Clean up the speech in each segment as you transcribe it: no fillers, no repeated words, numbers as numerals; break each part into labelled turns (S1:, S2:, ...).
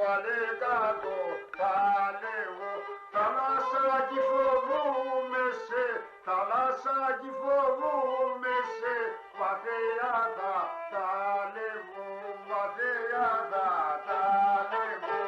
S1: βάλε κάτω, τα λέγω. Θαλάσσακι φοβούμαι σε, θαλάσσακι φοβούμαι σε, βαθιά τα λέγω, βαθιά τα λέγω.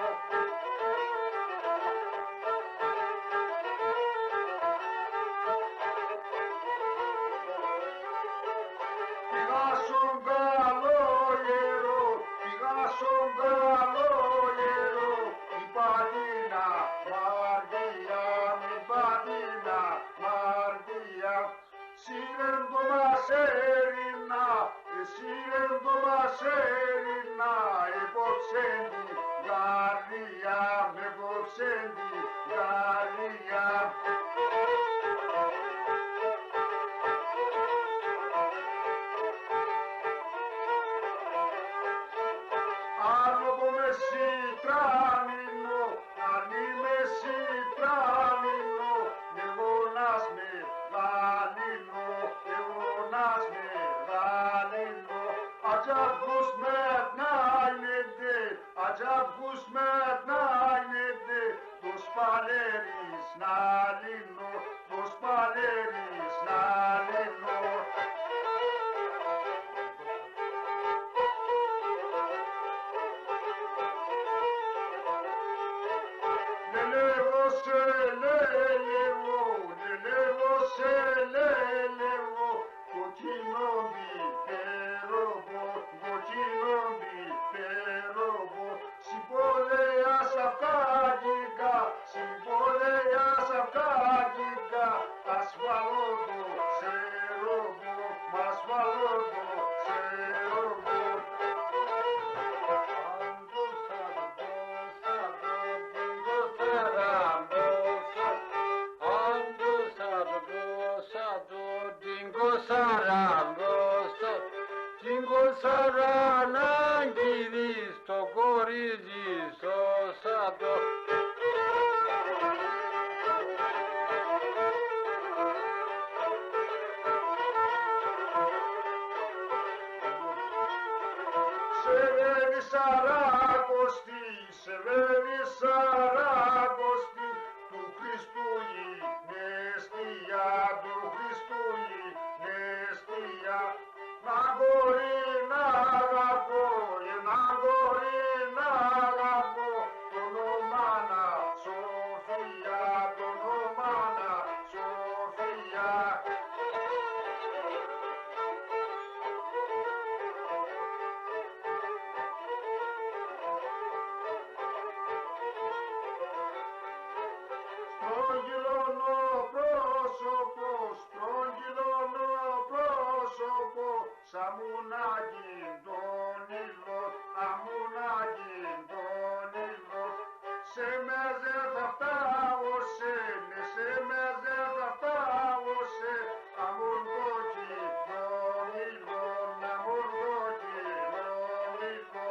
S1: Πήγα στον καλό γερό, πήγα στον καλό γερό, η πατίνα Μαρδία, η πατίνα Μαρδία. Σύρεν το μασέρινα, σύρεν το μασέρινα, υπόψεν τη Γαλλία, υπόψεν τη Γαλλία. Άλλο που με σιτράμινο, αν είμαι σιτράμινο, εγώνας με γαλίνο, εγώνας με γαλίνο. Acabgus metnaynede, acabgus metnaynede, dos paleris nalino, dos paleris nalino. Λελεύω, κοκκινό μπιπερόμπο, κοκκινό μπιπερόμπο. Συμπολέα σαφκάγικα, συμπολέα σαφκάγικα, ασφαλότο σε ρόμπο, ασφαλότο σε ρόμπο. Σαρανά γυρί στο κορίτσι σώσατο. Σε βεύει σαράκοστη, σε βεύει σαράκοστη, του Χριστού νεστία, του Χριστού νεστία. Να μπορεί να αγαπώ, να μπορεί να αγαπώ, το ονομάνα Σοφία, το ονομάνα Σοφία. Στρογγυλώνω πρόσωπο, στρογγυλώνω πρόσωπο, σαν μουνάκι τον ήλιο, αμουνάκι τον ήλιο. Σε μέζε θα φτάωσε, ναι σε μέζε θα φτάωσε, αμούν κόκκι τον ήλιο, αμούν κόκκι τον ήλιο.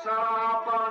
S1: Sapa